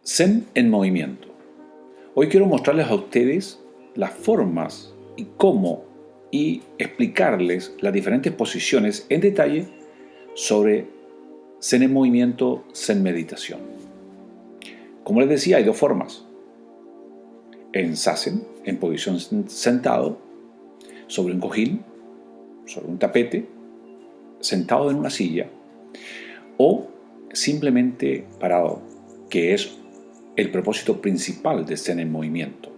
Zen en movimiento. Hoy quiero mostrarles a ustedes las formas y cómo y explicarles las diferentes posiciones en detalle sobre Zen en movimiento, Zen meditación. Como les decía, hay dos formas. En Zazen, en posición sentado, sobre un cojín, sobre un tapete, sentado en una silla, o simplemente parado, que es el propósito principal de Zen en movimiento.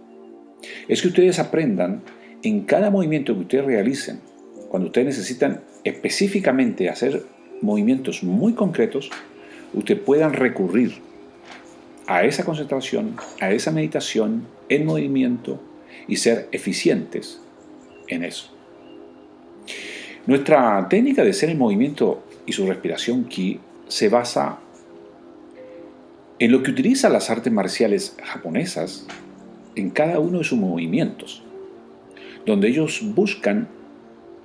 Es que ustedes aprendan en cada movimiento que ustedes realicen, cuando ustedes necesitan específicamente hacer movimientos muy concretos, ustedes puedan recurrir a esa concentración, a esa meditación en movimiento y ser eficientes en eso. Nuestra técnica de Zen en movimiento y su respiración Ki se basa en lo que utilizan las artes marciales japonesas en cada uno de sus movimientos, donde ellos buscan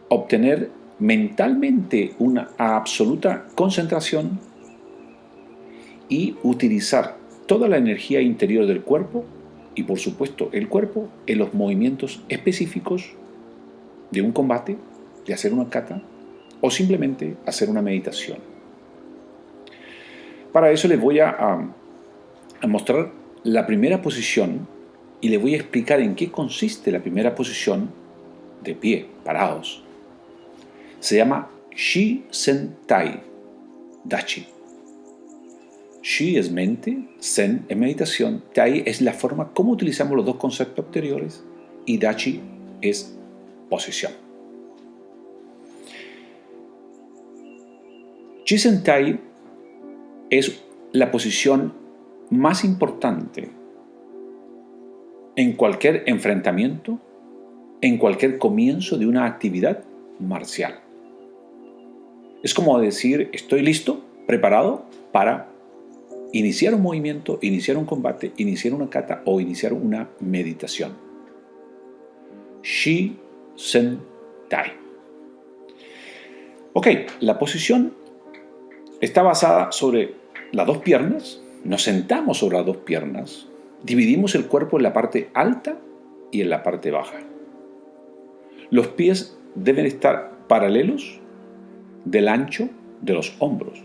obtener mentalmente una absoluta concentración y utilizar toda la energía interior del cuerpo y por supuesto el cuerpo en los movimientos específicos de un combate, de hacer una kata o simplemente hacer una meditación. Para eso les voy a mostrar la primera posición y les voy a explicar en qué consiste la primera posición de pie, parados. Se llama Shi-Zen-Tai, Dachi. Shi es mente, Zen es meditación, Tai es la forma como utilizamos los dos conceptos anteriores y Dachi es posición. Shi-Zen-Tai es la posición más importante en cualquier enfrentamiento, en cualquier comienzo de una actividad marcial. Es como decir, estoy listo, preparado para iniciar un movimiento, iniciar un combate, iniciar una kata o iniciar una meditación. Shi-Zen-Tai. Ok, la posición está basada sobre las dos piernas. Nos sentamos sobre las dos piernas, dividimos el cuerpo en la parte alta y en la parte baja. Los pies deben estar paralelos del ancho de los hombros.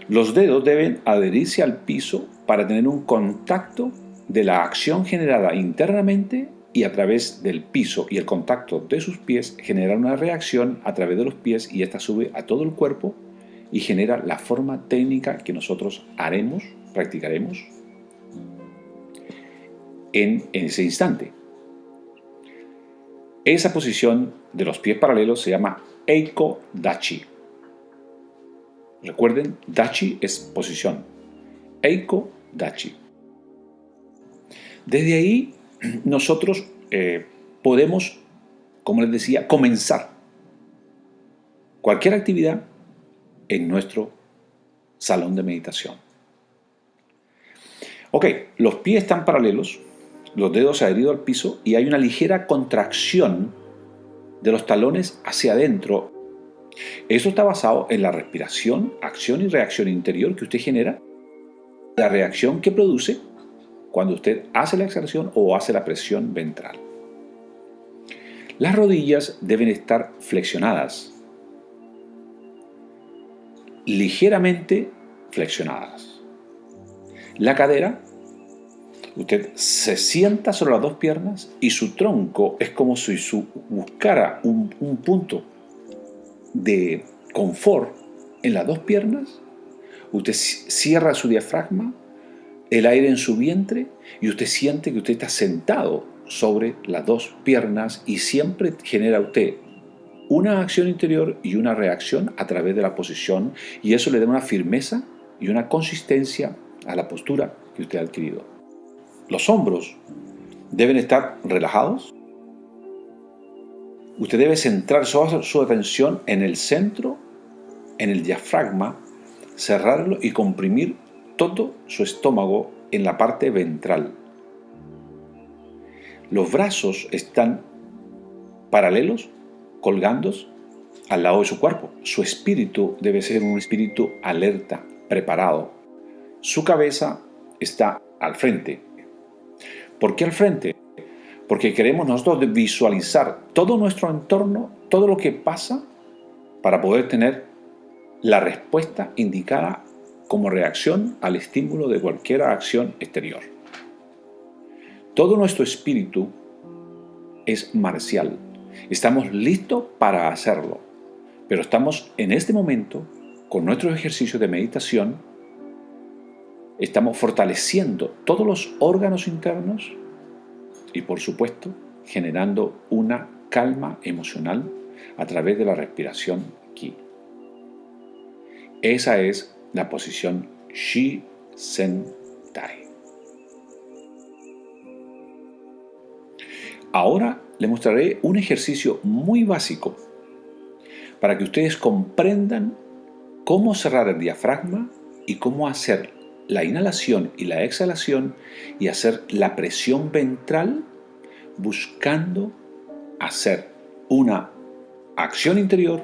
Los dedos deben adherirse al piso para tener un contacto de la acción generada internamente y a través del piso y el contacto de sus pies generar una reacción a través de los pies y esta sube a todo el cuerpo y genera la forma técnica que nosotros haremos, practicaremos en ese instante. Esa posición de los pies paralelos se llama Eiko Dachi. Recuerden, Dachi es posición. Eiko Dachi. Desde ahí nosotros podemos, como les decía, comenzar cualquier actividad en nuestro salón de meditación. Ok, los pies están paralelos, los dedos adheridos al piso y hay una ligera contracción de los talones hacia adentro. Eso está basado en la respiración, acción y reacción interior que usted genera, la reacción que produce cuando usted hace la exhalación o hace la presión ventral. Las rodillas deben estar flexionadas, ligeramente flexionadas. La cadera, usted se sienta sobre las dos piernas y su tronco es como si buscara un punto de confort en las dos piernas. Usted cierra su diafragma, el aire en su vientre y usted siente que usted está sentado sobre las dos piernas y siempre genera usted una acción interior y una reacción a través de la posición y eso le da una firmeza y una consistencia a la postura que usted ha adquirido. Los hombros deben estar relajados. Usted debe centrar su atención en el centro, en el diafragma, cerrarlo y comprimir todo su estómago en la parte ventral. Los brazos están paralelos, colgando al lado de su cuerpo. Su espíritu debe ser un espíritu alerta, preparado. Su cabeza está al frente. ¿Por qué al frente? Porque queremos nosotros visualizar todo nuestro entorno, todo lo que pasa, para poder tener la respuesta indicada como reacción al estímulo de cualquier acción exterior. Todo nuestro espíritu es marcial. Estamos listos para hacerlo, pero estamos en este momento, con nuestros ejercicios de meditación, estamos fortaleciendo todos los órganos internos y, por supuesto, generando una calma emocional a través de la respiración Qi. Esa es la posición Shi-Zen-Tai. Ahora le mostraré un ejercicio muy básico para que ustedes comprendan cómo cerrar el diafragma y cómo hacer la inhalación y la exhalación y hacer la presión ventral buscando hacer una acción interior,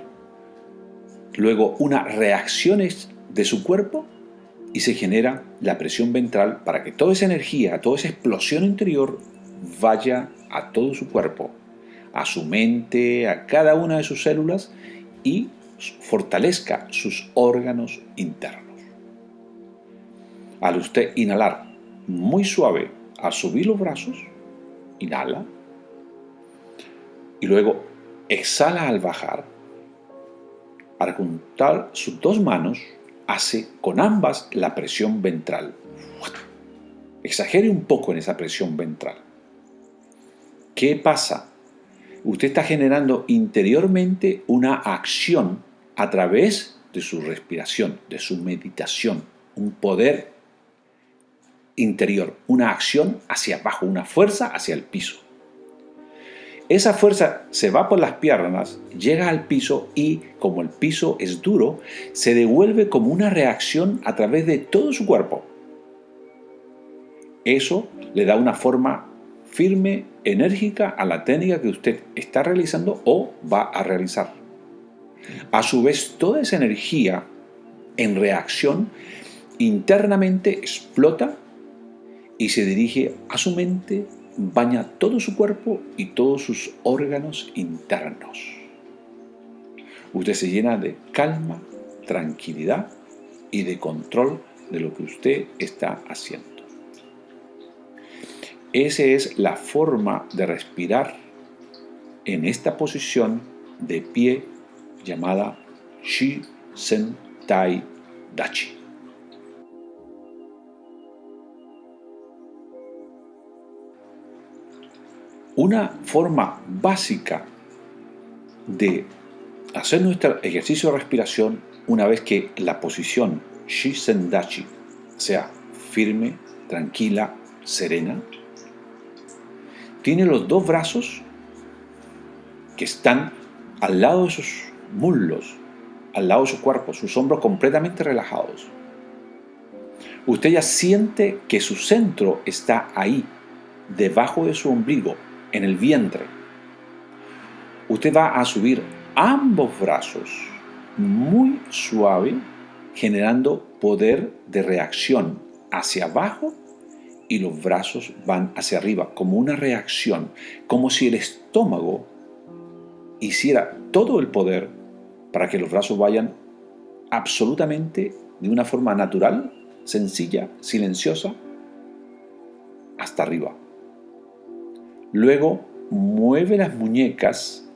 luego una reacción de su cuerpo y se genera la presión ventral para que toda esa energía, toda esa explosión interior vaya a todo su cuerpo, a su mente, a cada una de sus células y fortalezca sus órganos internos. Al usted inhalar muy suave, al subir los brazos, inhala y luego exhala al bajar. Al juntar sus dos manos, hace con ambas la presión ventral. Exagere un poco en esa presión ventral. ¿Qué pasa? Usted está generando interiormente una acción a través de su respiración, de su meditación, un poder interior, una acción hacia abajo, una fuerza hacia el piso. Esa fuerza se va por las piernas, llega al piso y, como el piso es duro, se devuelve como una reacción a través de todo su cuerpo. Eso le da una forma firme, enérgica a la técnica que usted está realizando o va a realizar. A su vez, toda esa energía en reacción internamente explota y se dirige a su mente, baña todo su cuerpo y todos sus órganos internos. Usted se llena de calma, tranquilidad y de control de lo que usted está haciendo. Esa es la forma de respirar en esta posición de pie llamada Shi-Zen-Tai Dachi. Una forma básica de hacer nuestro ejercicio de respiración una vez que la posición Shi-Zen-Dachi sea firme, tranquila, serena, tiene los dos brazos que están al lado de sus muslos, al lado de su cuerpo, sus hombros completamente relajados. Usted ya siente que su centro está ahí, debajo de su ombligo, en el vientre. Usted va a subir ambos brazos muy suave, generando poder de reacción hacia abajo y los brazos van hacia arriba, como una reacción, como si el estómago hiciera todo el poder para que los brazos vayan absolutamente de una forma natural, sencilla, silenciosa, hasta arriba. Luego mueve las muñecas,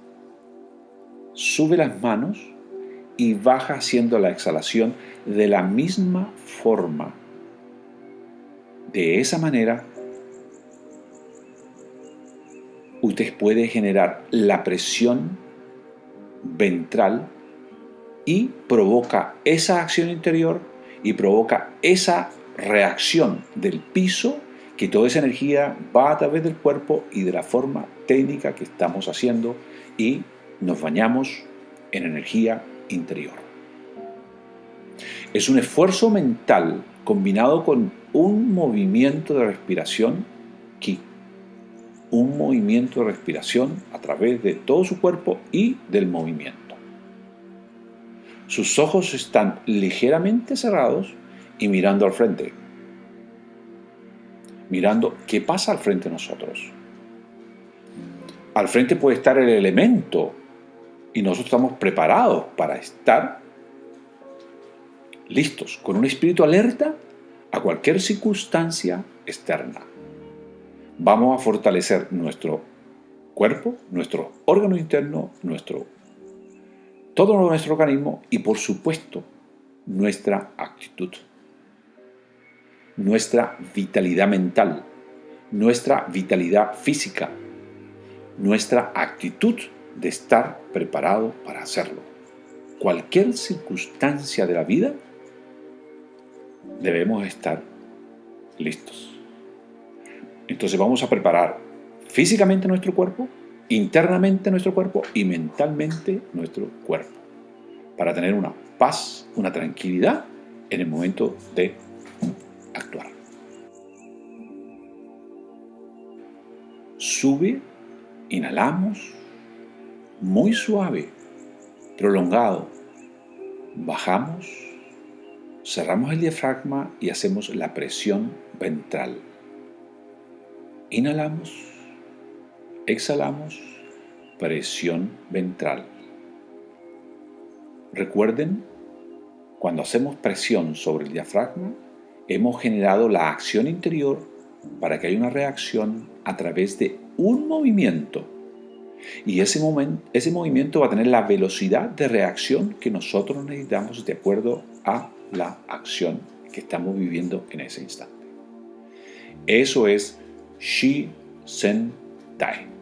sube las manos y baja haciendo la exhalación de la misma forma. De esa manera, usted puede generar la presión ventral y provoca esa acción interior y provoca esa reacción del piso, que toda esa energía va a través del cuerpo y de la forma técnica que estamos haciendo y nos bañamos en energía interior. Es un esfuerzo mental combinado con un movimiento de respiración Qi. Un movimiento de respiración a través de todo su cuerpo y del movimiento. Sus ojos están ligeramente cerrados y mirando al frente. Mirando qué pasa al frente de nosotros. Al frente puede estar el elemento y nosotros estamos preparados para estar listos, con un espíritu alerta a cualquier circunstancia externa. Vamos a fortalecer nuestro cuerpo, nuestro órgano interno, todo nuestro organismo y, por supuesto, nuestra actitud, nuestra vitalidad mental, nuestra vitalidad física, nuestra actitud de estar preparado para hacerlo. Cualquier circunstancia de la vida, debemos estar listos. Entonces vamos a preparar físicamente nuestro cuerpo, internamente nuestro cuerpo y mentalmente nuestro cuerpo para tener una paz, una tranquilidad en el momento de actuar. Sube, inhalamos, muy suave, prolongado. Bajamos, cerramos el diafragma y hacemos la presión ventral. Inhalamos, exhalamos, presión ventral. Recuerden, cuando hacemos presión sobre el diafragma, hemos generado la acción interior para que haya una reacción a través de un movimiento. Y ese movimiento va a tener la velocidad de reacción que nosotros necesitamos de acuerdo a la acción que estamos viviendo en ese instante. Eso es Shizen Tai.